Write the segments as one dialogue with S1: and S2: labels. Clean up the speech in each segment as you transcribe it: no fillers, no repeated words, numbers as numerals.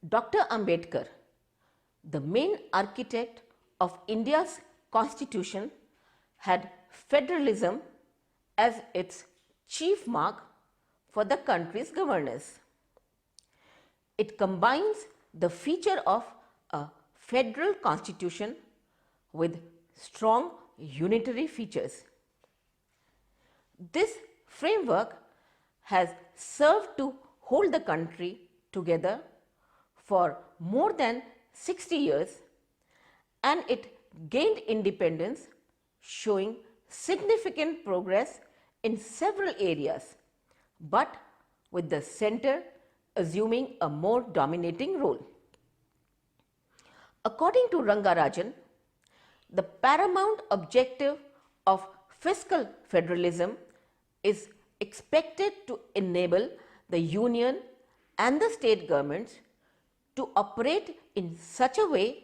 S1: Dr. Ambedkar, the main architect of India's constitution, had federalism as its chief mark for the country's governance. It combines the feature of a federal constitution with strong unitary features. This framework has served to hold the country together for more than 60 years, and it gained independence, showing significant progress in several areas, but with the center assuming a more dominating role. According to Rangarajan, the paramount objective of fiscal federalism is expected to enable the union and the state governments to operate in such a way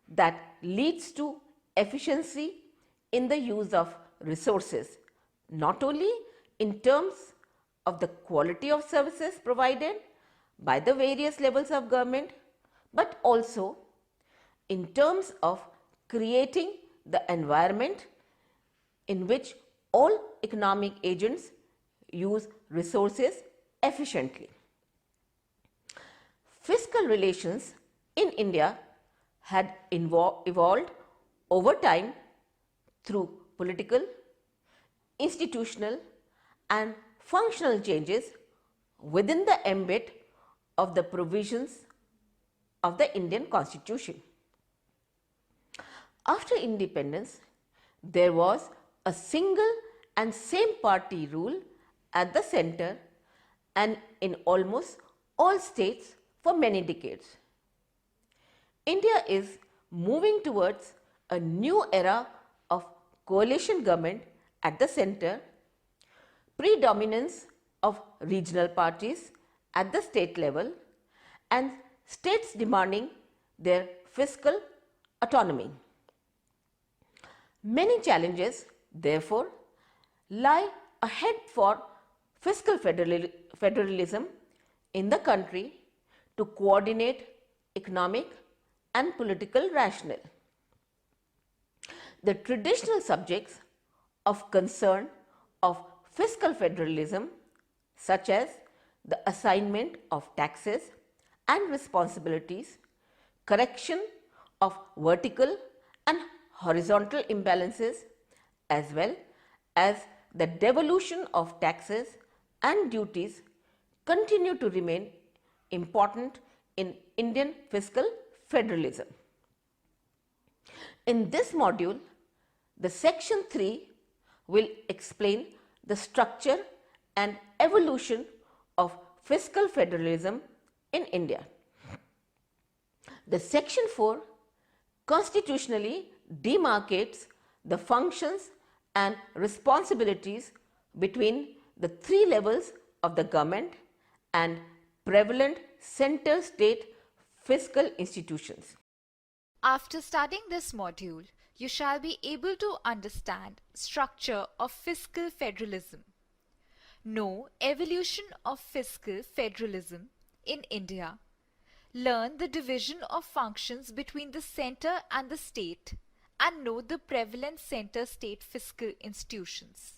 S1: that leads to efficiency in the use of resources, not only in terms of the quality of services provided by the various levels of government, but also in terms of creating the environment in which all economic agents use resources efficiently. Fiscal relations in India had evolved over time through political, institutional and functional changes within the ambit of the provisions of the Indian Constitution. After independence, there was a single and same party rule at the center and in almost all states for many decades. India is moving towards a new era of coalition government at the center, predominance of regional parties at the state level, and states demanding their fiscal autonomy. Many challenges, therefore, lie ahead for fiscal federalism in the country to coordinate economic and political rationale. The traditional subjects of concern of fiscal federalism, such as the assignment of taxes and responsibilities, correction of vertical and horizontal imbalances, as well as the devolution of taxes and duties, continue to remain important in Indian fiscal federalism. In this module, the section 3 will explain the structure and evolution of fiscal federalism in India. The section 4 constitutionally demarcates the functions and responsibilities between the three levels of the government and prevalent center-state fiscal institutions.
S2: After studying this module, you shall be able to understand structure of fiscal federalism, know evolution of fiscal federalism in India, learn the division of functions between the center and the state, and know the prevalent center-state fiscal institutions.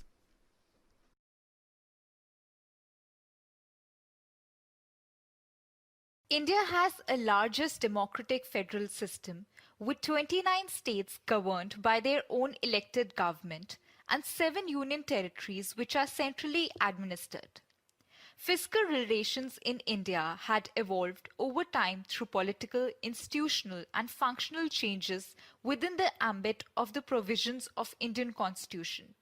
S2: India has a largest democratic federal system with 29 states governed by their own elected government and 7 union territories which are centrally administered. Fiscal relations in India had evolved over time through political, institutional and functional changes within the ambit of the provisions of Indian Constitution.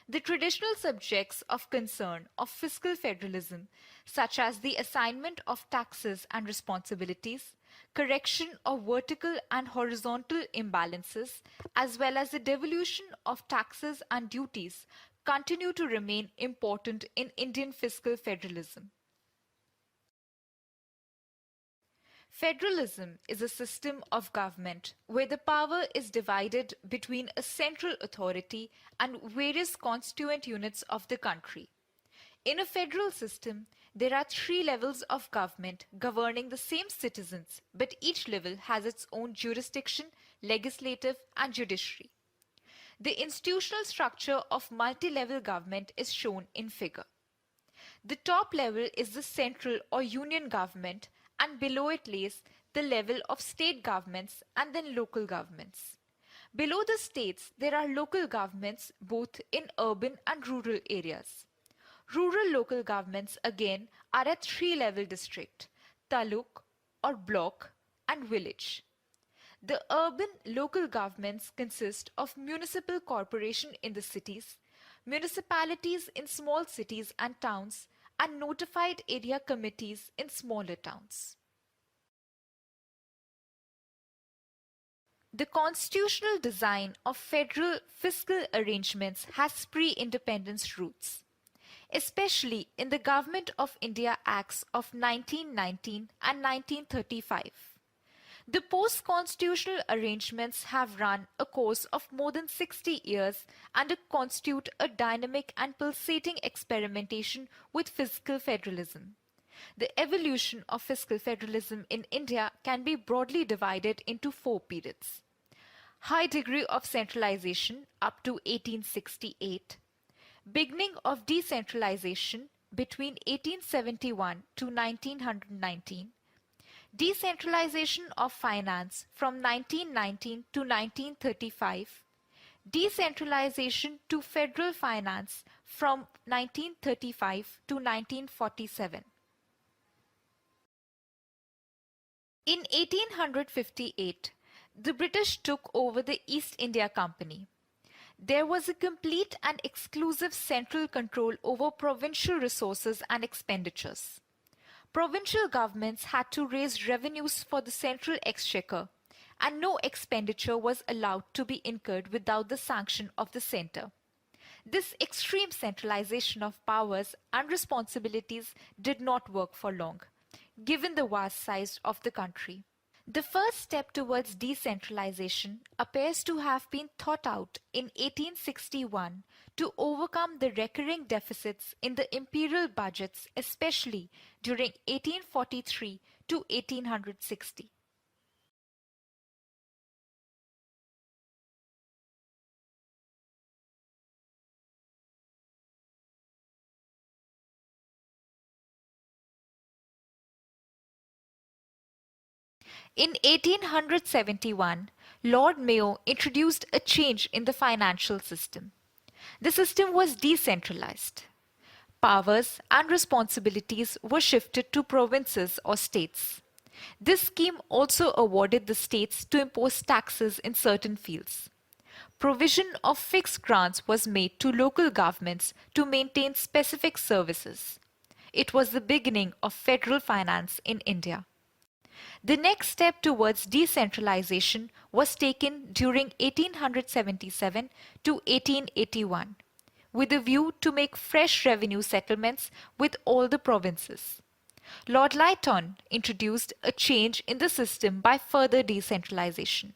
S2: The traditional subjects of concern of fiscal federalism, such as the assignment of taxes and responsibilities, correction of vertical and horizontal imbalances, as well as the devolution of taxes and duties, continue to remain important in Indian fiscal federalism. Federalism is a system of government where the power is divided between a central authority and various constituent units of the country. In a federal system, there are three levels of government governing the same citizens, but each level has its own jurisdiction, legislative, and judiciary. The institutional structure of multi-level government is shown in figure. The top level is the central or union government, and below it lays the level of state governments and then local governments. Below the states, there are local governments both in urban and rural areas. Rural local governments again are at three-level district, taluk or block and village. The urban local governments consist of municipal corporation in the cities, municipalities in small cities and towns, and notified area committees in smaller towns. The constitutional design of federal fiscal arrangements has pre-independence roots, especially in the Government of India Acts of 1919 and 1935. The post-constitutional arrangements have run a course of more than 60 years and constitute a dynamic and pulsating experimentation with fiscal federalism. The evolution of fiscal federalism in India can be broadly divided into four periods. High degree of centralization up to 1868, beginning of decentralization between 1871 to 1919, decentralization of finance from 1919 to 1935, decentralization to federal finance from 1935 to 1947. In 1858, the British took over the East India Company. There was a complete and exclusive central control over provincial resources and expenditures. Provincial governments had to raise revenues for the central exchequer, and no expenditure was allowed to be incurred without the sanction of the centre. This extreme centralization of powers and responsibilities did not work for long, given the vast size of the country. The first step towards decentralization appears to have been thought out in 1861 to overcome the recurring deficits in the imperial budgets, especially during 1843 to 1860. In 1871, Lord Mayo introduced a change in the financial system. The system was decentralized. Powers and responsibilities were shifted to provinces or states. This scheme also awarded the states to impose taxes in certain fields. Provision of fixed grants was made to local governments to maintain specific services. It was the beginning of federal finance in India. The next step towards decentralization was taken during 1877 to 1881, with a view to make fresh revenue settlements with all the provinces. Lord Lytton introduced a change in the system by further decentralization.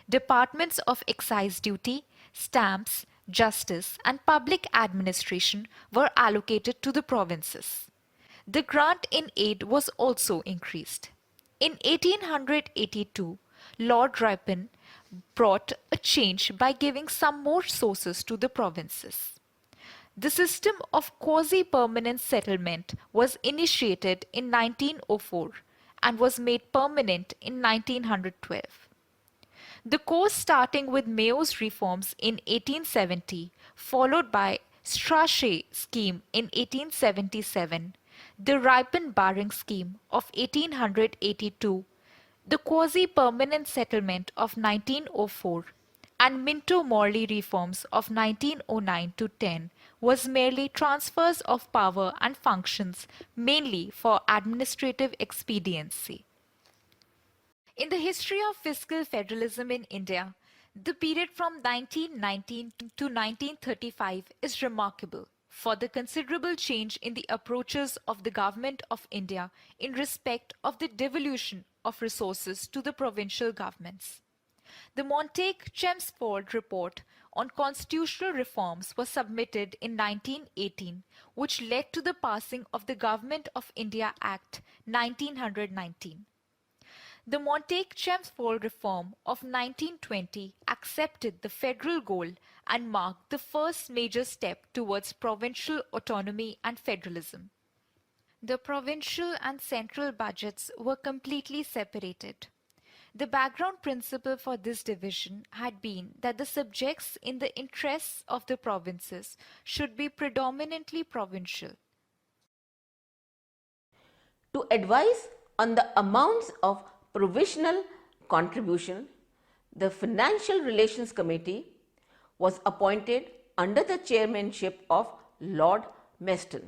S2: Departments of excise duty, stamps, justice, and public administration were allocated to the provinces. The grant in aid was also increased. In 1882, Lord Ripon brought a change by giving some more sources to the provinces. The system of quasi-permanent settlement was initiated in 1904 and was made permanent in 1912. The course starting with Mayo's reforms in 1870, followed by Strachey's scheme in 1877, the Ripon barring scheme of 1882, the quasi-permanent settlement of 1904, and Minto-Morley reforms of 1909 to 10 was merely transfers of power and functions mainly for administrative expediency. In the history of fiscal federalism in India, the period from 1919 to 1935 is remarkable for the considerable change in the approaches of the Government of India in respect of the devolution of resources to the provincial governments. The Montague-Chelmsford Report on Constitutional Reforms was submitted in 1918, which led to the passing of the Government of India Act 1919. The Montague-Chelmsford Reform of 1920 accepted the federal goal and marked the first major step towards provincial autonomy and federalism. The provincial and central budgets were completely separated. The background principle for this division had been that the subjects in the interests of the provinces should be predominantly provincial.
S1: To advise on the amounts of provisional contribution, the Financial Relations Committee was appointed under the chairmanship of Lord Meston.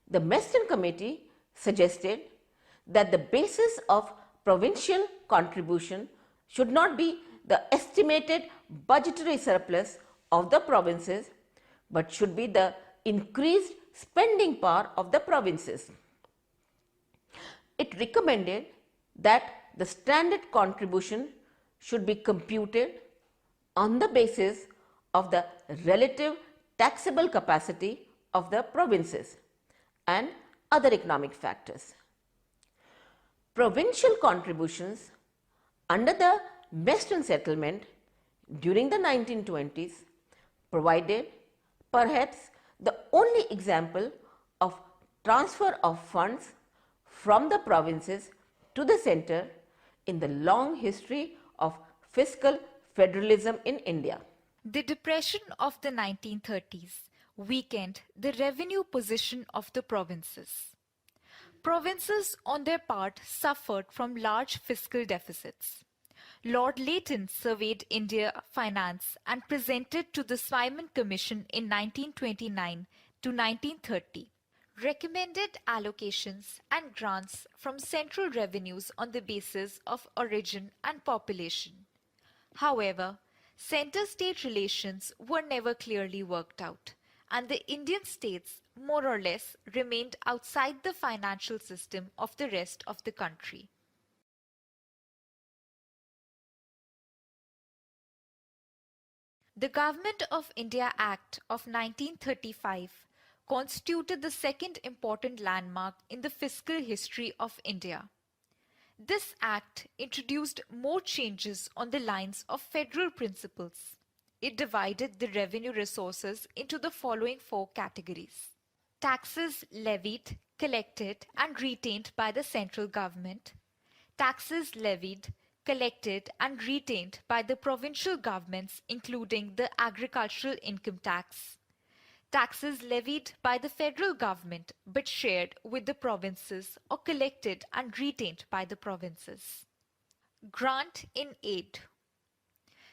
S1: The Meston Committee suggested that the basis of provincial contribution should not be the estimated budgetary surplus of the provinces, but should be the increased spending power of the provinces. It recommended that the standard contribution should be computed on the basis of the relative taxable capacity of the provinces and other economic factors. Provincial contributions under the Meston settlement during the 1920s provided perhaps the only example of transfer of funds from the provinces to the centre in the long history of fiscal federalism in India.
S2: The depression of the 1930s weakened the revenue position of the provinces. Provinces, on their part, suffered from large fiscal deficits. Lord Leighton surveyed India finance and presented to the Simon Commission in 1929 to 1930 recommended allocations and grants from central revenues on the basis of origin and population. However, center-state relations were never clearly worked out, and the Indian states more or less remained outside the financial system of the rest of the country. The Government of India Act of 1935 constituted the second important landmark in the fiscal history of India. This act introduced more changes on the lines of federal principles. It divided the revenue resources into the following four categories: taxes levied, collected and retained by the central government, taxes levied, collected and retained by the provincial governments including the agricultural income tax, taxes levied by the federal government but shared with the provinces or collected and retained by the provinces. Grant in aid.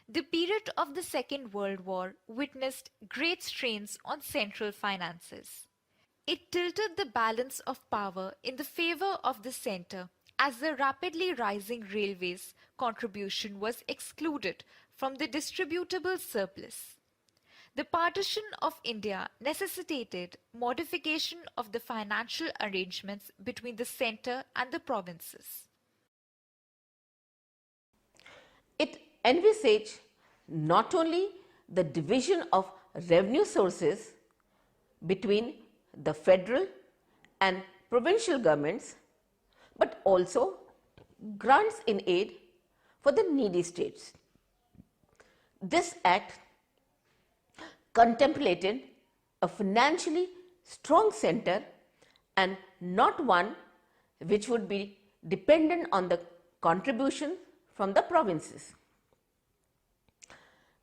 S2: The period of the Second World War witnessed great strains on central finances. It tilted the balance of power in the favor of the centre as the rapidly rising railways contribution was excluded from the distributable surplus. The partition of India necessitated modification of the financial arrangements between the centre and the provinces.
S1: It envisaged not only the division of revenue sources between the federal and provincial governments, but also grants in aid for the needy states. This act contemplated a financially strong centre and not one which would be dependent on the contribution from the provinces.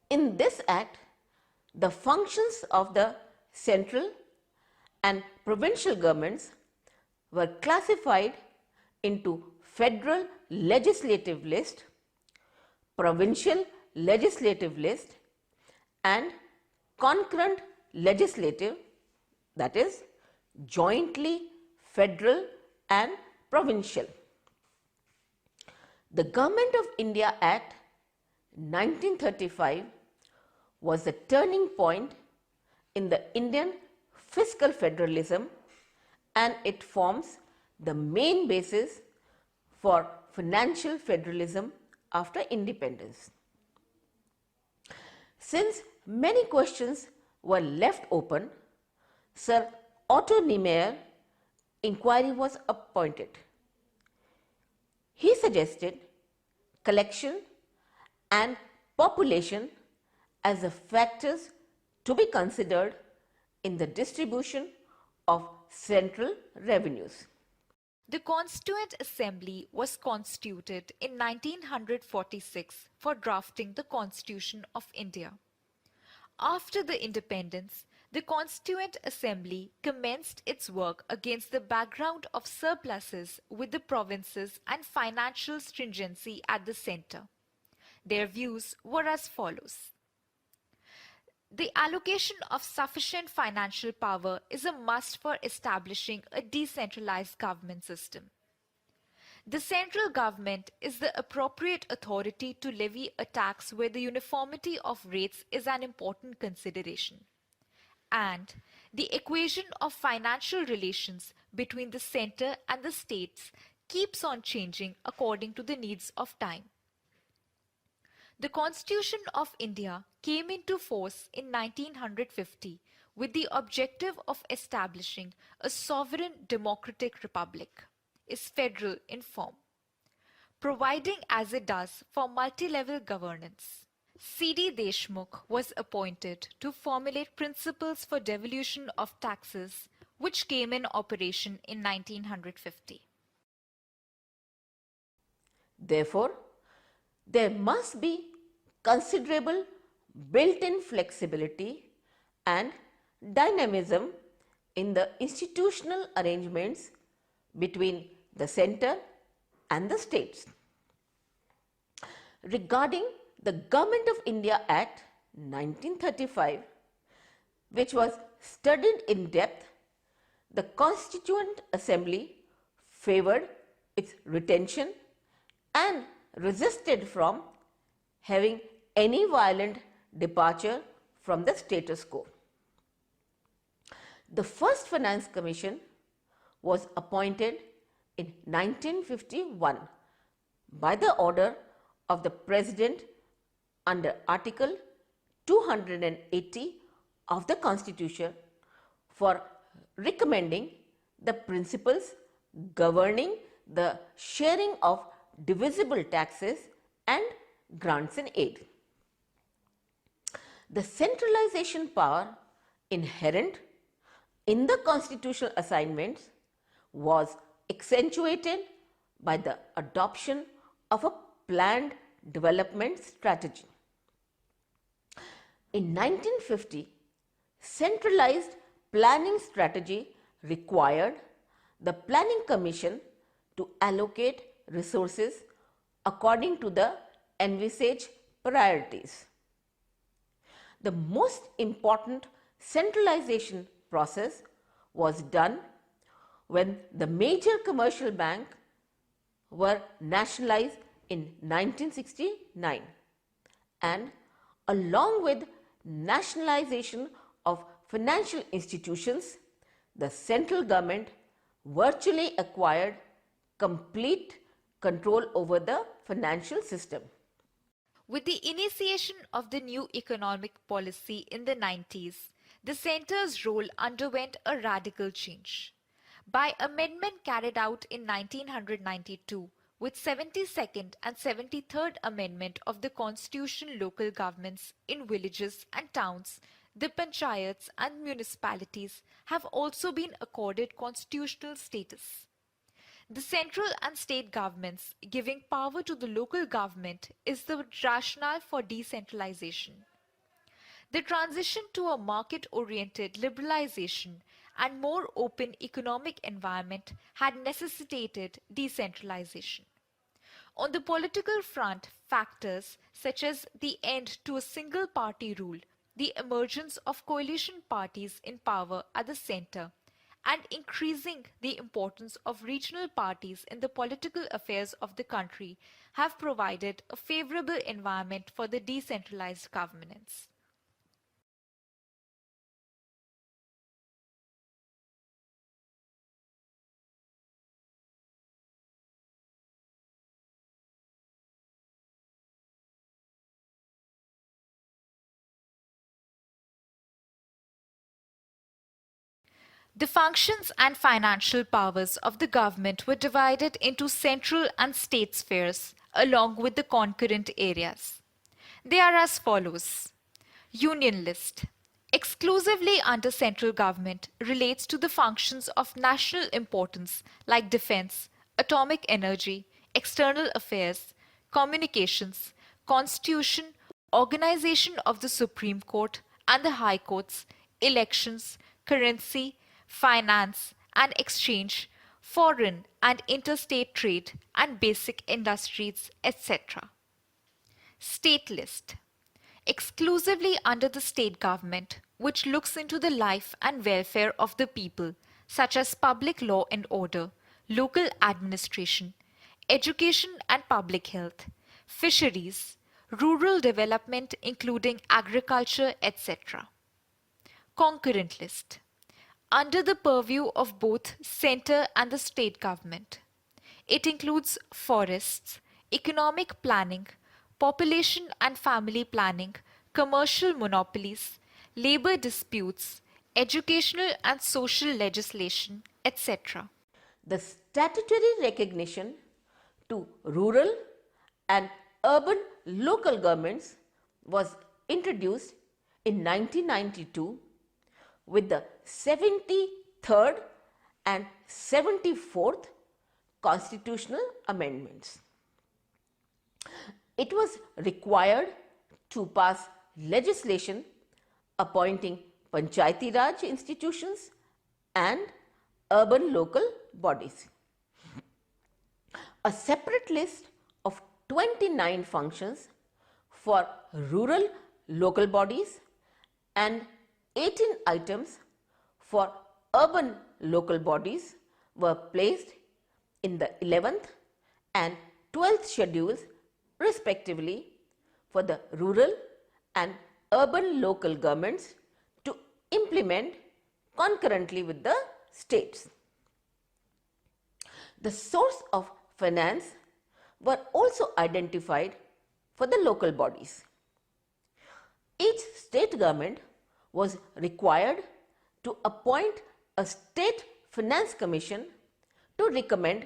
S1: In this act, the functions of the central and provincial governments were classified into federal legislative list, provincial legislative list and concurrent legislative, that is jointly federal and provincial. The Government of India Act 1935 was a turning point in the Indian fiscal federalism, and it forms the main basis for financial federalism after independence. Since many questions were left open, Sir Otto Niemeyer inquiry was appointed. He suggested collection and population as the factors to be considered in the distribution of central revenues.
S2: The Constituent Assembly was constituted in 1946 for drafting the Constitution of India. After the independence, the Constituent Assembly commenced its work against the background of surpluses with the provinces and financial stringency at the centre. Their views were as follows. The allocation of sufficient financial power is a must for establishing a decentralized government system. The central government is the appropriate authority to levy a tax where the uniformity of rates is an important consideration. And the equation of financial relations between the center and the states keeps on changing according to the needs of time. The Constitution of India came into force in 1950 with the objective of establishing a sovereign democratic republic, is federal in form, providing as it does for multi-level governance. C.D. Deshmukh was appointed to formulate principles for devolution of taxes, which came in operation in 1950.
S1: Therefore, there must be considerable built-in flexibility and dynamism in the institutional arrangements between the centre and the states. Regarding the Government of India Act 1935, which was studied in depth, the Constituent Assembly favoured its retention and resisted from having any violent departure from the status quo. The first Finance Commission was appointed in 1951 by the order of the President under Article 280 of the Constitution for recommending the principles governing the sharing of divisible taxes and grants and aid. The centralization power inherent in the constitutional assignments was accentuated by the adoption of a planned development strategy. In 1950, centralized planning strategy required the Planning Commission to allocate resources according to the envisaged priorities. The most important centralization process was done when the major commercial banks were nationalized in 1969, and along with nationalization of financial institutions, the central government virtually acquired complete control over the financial system.
S2: With the initiation of the new economic policy in the 90s, the centre's role underwent a radical change. By amendment carried out in 1992 with 72nd and 73rd Amendment of the Constitution, local governments in villages and towns, the panchayats and municipalities have also been accorded constitutional status. The central and state governments giving power to the local government is the rationale for decentralization. The transition to a market-oriented liberalization and more open economic environment had necessitated decentralization. On the political front, factors such as the end to a single party rule, the emergence of coalition parties in power at the center, and increasing the importance of regional parties in the political affairs of the country have provided a favorable environment for the decentralized governance. The functions and financial powers of the government were divided into central and state spheres, along with the concurrent areas. They are as follows. Union list. Exclusively under central government relates to the functions of national importance like defense, atomic energy, external affairs, communications, constitution, organization of the Supreme Court and the High Courts, elections, currency, finance and exchange, foreign and interstate trade and basic industries, etc. State list. Exclusively under the state government, which looks into the life and welfare of the people, such as public law and order, local administration, education and public health, fisheries, rural development including agriculture, etc. Concurrent list. Under the purview of both center and the state government. It includes forests, economic planning, population and family planning, commercial monopolies, labor disputes, educational and social legislation, etc.
S1: The statutory recognition to rural and urban local governments was introduced in 1992 with the 73rd and 74th constitutional amendments. It was required to pass legislation appointing Panchayati Raj institutions and urban local bodies. A separate list of 29 functions for rural local bodies and 18 items for urban local bodies were placed in the 11th and 12th schedules respectively for the rural and urban local governments to implement concurrently with the states. The source of finance were also identified for the local bodies. Each state government was required to appoint a state finance commission to recommend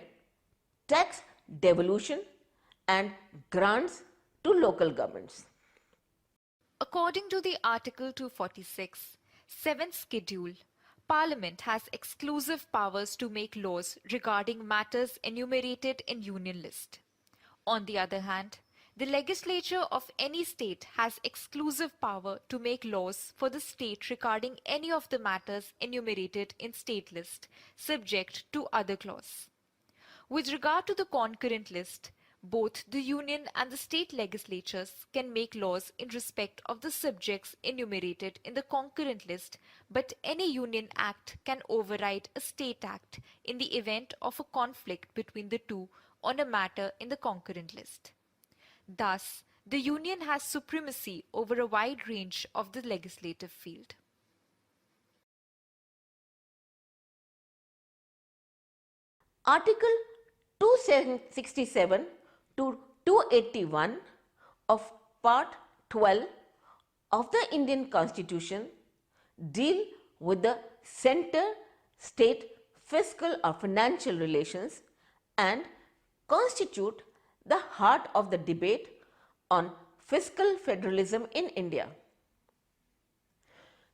S1: tax devolution and grants to local governments.
S2: According to the Article 246, 7th Schedule, Parliament has exclusive powers to make laws regarding matters enumerated in Union List. On the other hand, the legislature of any state has exclusive power to make laws for the state regarding any of the matters enumerated in State List, subject to other clause. With regard to the concurrent list, both the union and the state legislatures can make laws in respect of the subjects enumerated in the concurrent list, but any union act can override a state act in the event of a conflict between the two on a matter in the concurrent list. Thus, the union has supremacy over a wide range of the legislative field.
S1: Article 267 to 281 of Part 12 of the Indian Constitution deal with the center-state fiscal or financial relations and constitute the heart of the debate on fiscal federalism in India.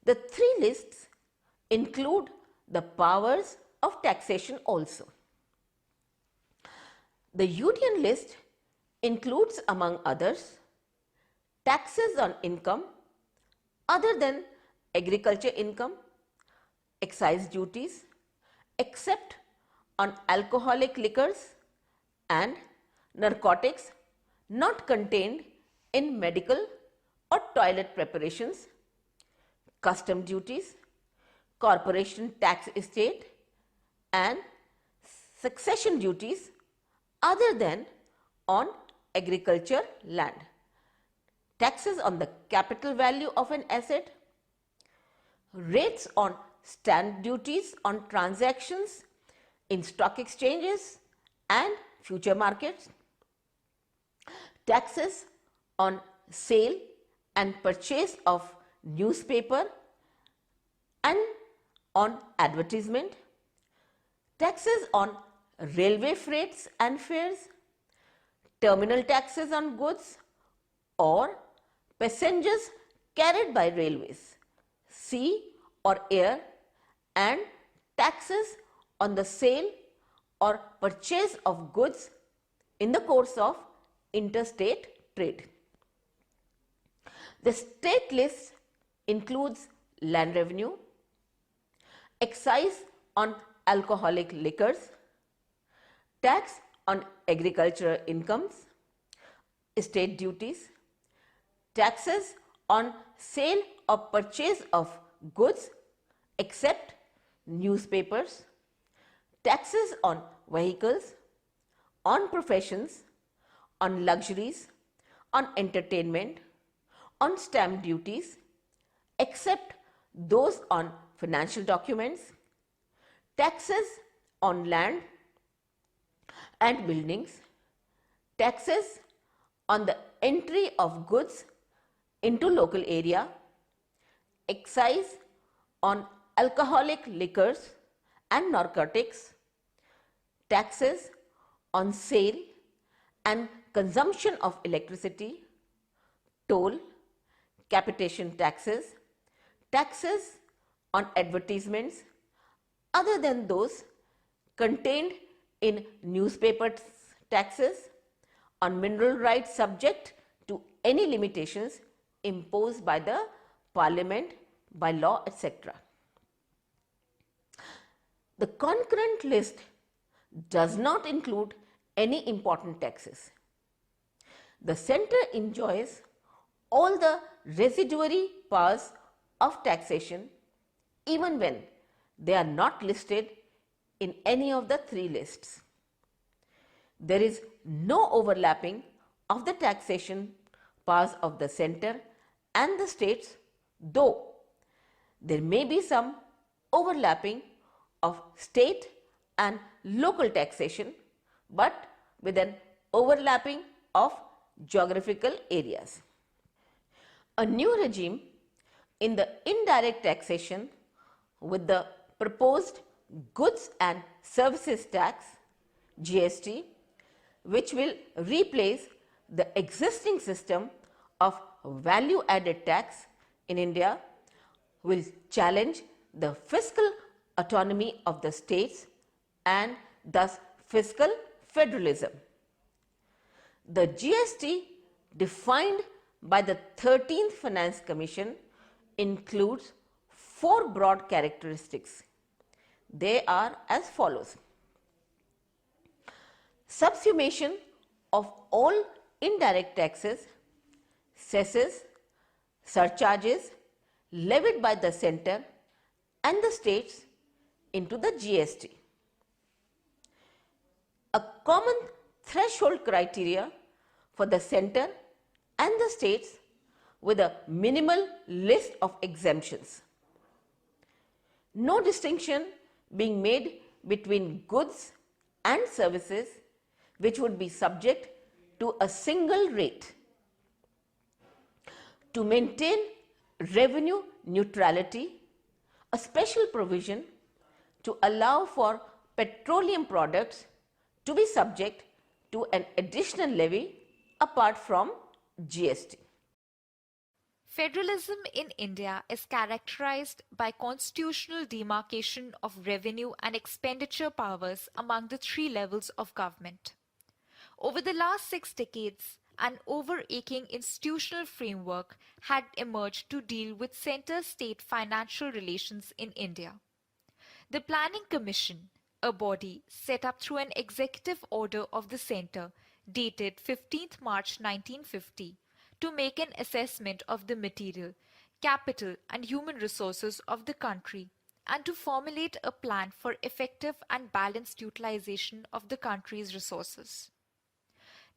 S1: The three lists include the powers of taxation also. The Union list includes, among others, taxes on income other than agriculture income, excise duties, except on alcoholic liquors and narcotics not contained in medical or toilet preparations, custom duties, corporation tax estate and succession duties other than on agriculture land, taxes on the capital value of an asset, rates on stamp duties on transactions in stock exchanges and future markets, taxes on sale and purchase of newspaper and on advertisement, taxes on railway freights and fares, terminal taxes on goods or passengers carried by railways, sea or air, and taxes on the sale or purchase of goods in the course of interstate trade. The state list includes land revenue, excise on alcoholic liquors, tax on agricultural incomes, estate duties, taxes on sale or purchase of goods except newspapers, taxes on vehicles, on professions, on luxuries, on entertainment, on stamp duties, except those on financial documents, taxes on land and buildings, taxes on the entry of goods into local area, excise on alcoholic liquors and narcotics, taxes on sale and consumption of electricity, toll, capitation taxes, taxes on advertisements other than those contained in newspaper taxes, on mineral rights subject to any limitations imposed by the Parliament, by law, etc. The concurrent list does not include any important taxes. The centre enjoys all the residuary powers of taxation even when they are not listed in any of the three lists. There is no overlapping of the taxation powers of the centre and the states, though there may be some overlapping of state and local taxation, but with an overlapping of geographical areas. A new regime in the indirect taxation with the proposed Goods and Services Tax (GST), which will replace the existing system of value added tax in India, will challenge the fiscal autonomy of the states and thus fiscal federalism. The GST defined by the 13th Finance Commission includes four broad characteristics. They are as follows: subsumation of all indirect taxes, cesses, surcharges levied by the centre and the states into the GST. A common threshold criteria for the centre and the states with a minimal list of exemptions. No distinction being made between goods and services which would be subject to a single rate. To maintain revenue neutrality, a special provision to allow for petroleum products to be subject to an additional levy apart from GST.
S2: Federalism in India is characterized by constitutional demarcation of revenue and expenditure powers among the three levels of government. Over the last 6 decades, an overarching institutional framework had emerged to deal with center-state financial relations in India. The Planning Commission, a body set up through an executive order of the centre dated 15th March 1950, to make an assessment of the material, capital and human resources of the country and to formulate a plan for effective and balanced utilization of the country's resources.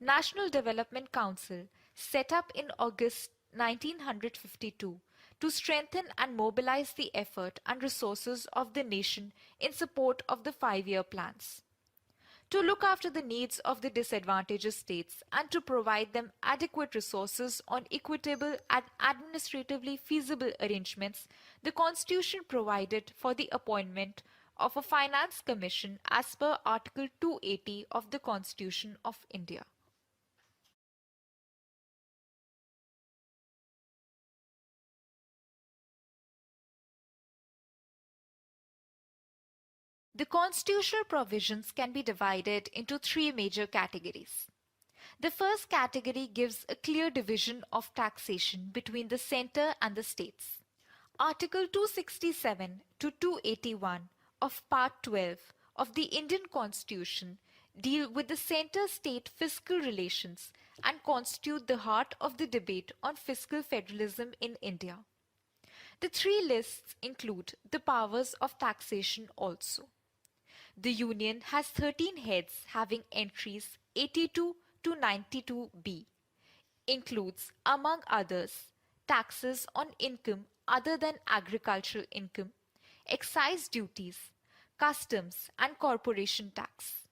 S2: National Development Council, set up in August 1952 to strengthen and mobilize the effort and resources of the nation in support of the 5-year plans. to look after the needs of the disadvantaged states and to provide them adequate resources on equitable and administratively feasible arrangements, the Constitution provided for the appointment of a Finance Commission as per Article 280 of the Constitution of India. The constitutional provisions can be divided into three major categories. The first category gives a clear division of taxation between the center and the states. Article 267 to 281 of Part 12 of the Indian Constitution deal with the center-state fiscal relations and constitute the heart of the debate on fiscal federalism in India. The three lists include the powers of taxation also. The Union has 13 heads having entries 82 to 92b. Includes, among others, taxes on income other than agricultural income, excise duties, customs and corporation tax.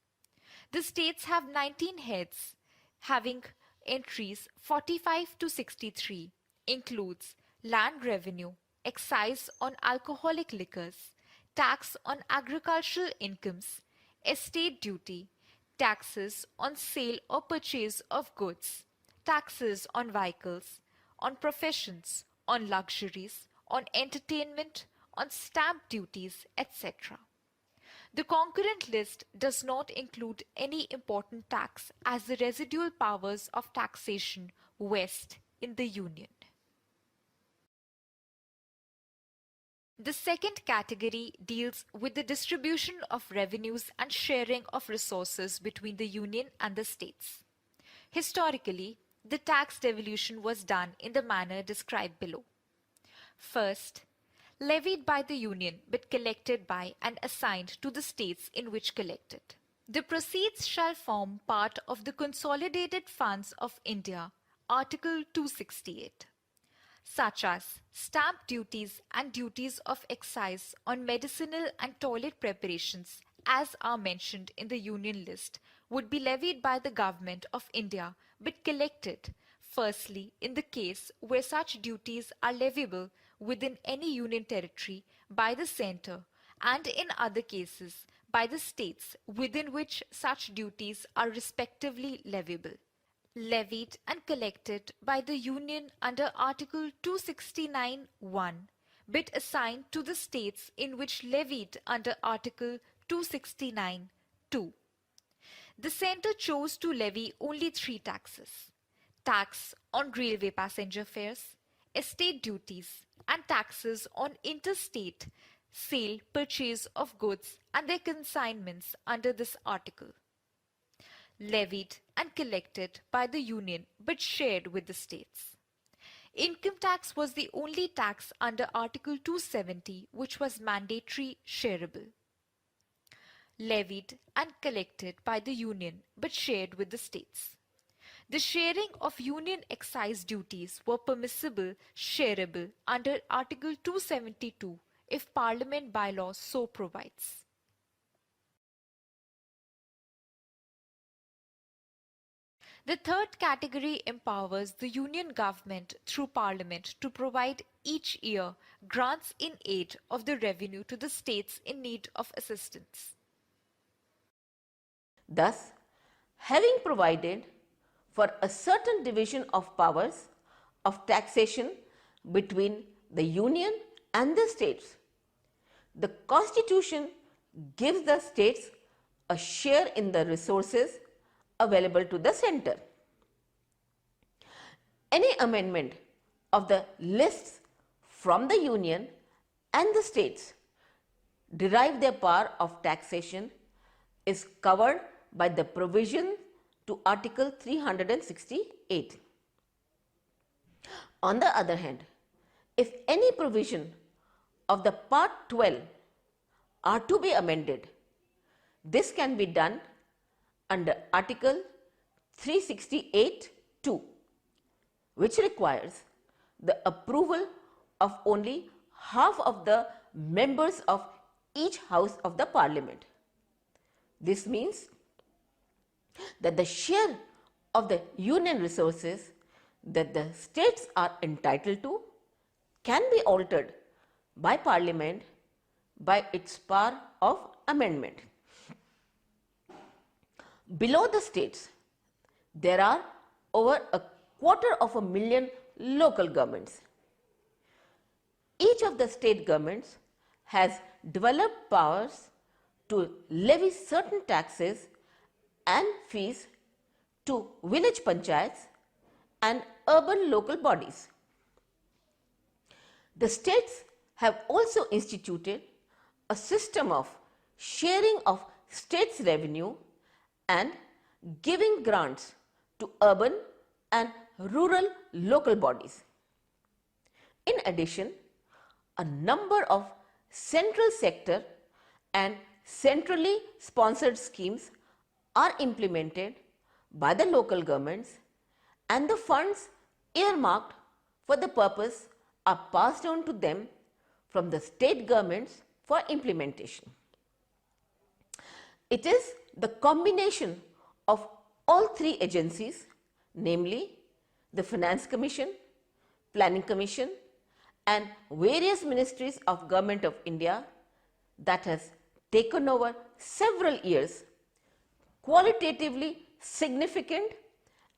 S2: The states have 19 heads having entries 45 to 63. Includes land revenue, excise on alcoholic liquors, tax on agricultural incomes, estate duty, taxes on sale or purchase of goods, taxes on vehicles, on professions, on luxuries, on entertainment, on stamp duties, etc. The concurrent list does not include any important tax as the residual powers of taxation vest in the Union. The second category deals with the distribution of revenues and sharing of resources between the Union and the states. Historically, the tax devolution was done in the manner described below. First, levied by the Union but collected by and assigned to the states in which collected. The proceeds shall form part of the Consolidated Funds of India, Article 268. Such as stamp duties and duties of excise on medicinal and toilet preparations as are mentioned in the Union list would be levied by the Government of India but collected, firstly, in the case where such duties are leviable within any Union territory by the centre and in other cases by the states within which such duties are respectively leviable. Levied and collected by the Union under Article 269(1), but assigned to the states in which levied under Article 269(2). The centre chose to levy only three taxes: tax on railway passenger fares, estate duties, and taxes on interstate sale, purchase of goods and their consignments under this article. Levied and collected by the Union but shared with the states. Income tax was the only tax under Article 270 which was mandatory shareable. Levied and collected by the Union but shared with the states. The sharing of Union excise duties were permissible shareable under Article 272 if Parliament by law so provides. The third category empowers the Union government through Parliament to provide each year grants in aid of the revenue to the states in need of assistance.
S1: Thus, having provided for a certain division of powers of taxation between the Union and the states, the Constitution gives the states a share in the resources available to the centre. Any amendment of the lists from the Union and the states derive their power of taxation is covered by the provision to Article 368. On the other hand, if any provision of the Part 12 are to be amended, this can be done under Article 368(2), which requires the approval of only half of the members of each house of the Parliament. This means that the share of the union resources that the states are entitled to can be altered by Parliament by its power of amendment. Below the states, there are over 250,000 local governments. Each of the state governments has developed powers to levy certain taxes and fees to village panchayats and urban local bodies. The states have also instituted a system of sharing of states' revenue and giving grants to urban and rural local bodies. In addition, a number of central sector and centrally sponsored schemes are implemented by the local governments, and the funds earmarked for the purpose are passed on to them from the state governments for implementation. It is the combination of all three agencies, namely the Finance Commission, Planning Commission and various ministries of Government of India, that has taken over several years, qualitatively significant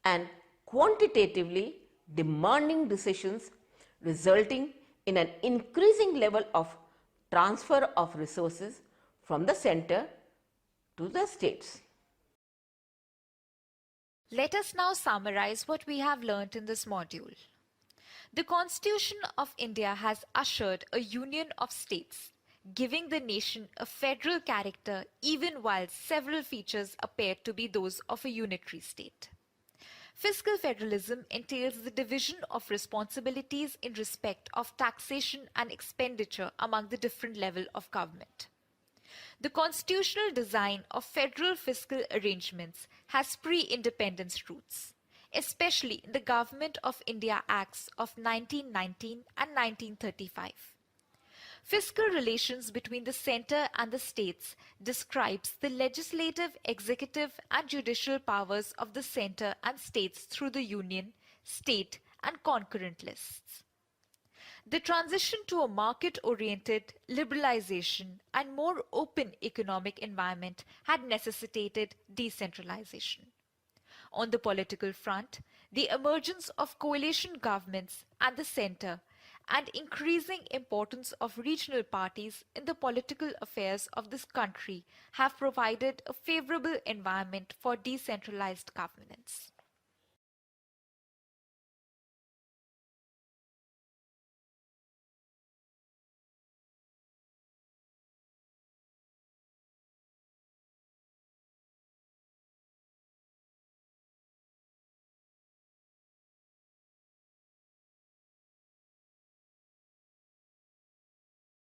S1: and quantitatively demanding decisions, resulting in an increasing level of transfer of resources from the center to the states.
S2: Let us now summarize what we have learnt in this module. The Constitution of India has ushered a union of states, giving the nation a federal character even while several features appear to be those of a unitary state. Fiscal federalism entails the division of responsibilities in respect of taxation and expenditure among the different levels of government. The constitutional design of federal fiscal arrangements has pre-independence roots, especially in the Government of India Acts of 1919 and 1935. Fiscal relations between the centre and the states describes the legislative, executive and judicial powers of the centre and states through the union, state and concurrent lists. The transition to a market-oriented liberalization and more open economic environment had necessitated decentralization. On the political front, the emergence of coalition governments and the centre and increasing importance of regional parties in the political affairs of this country have provided a favourable environment for decentralized governance.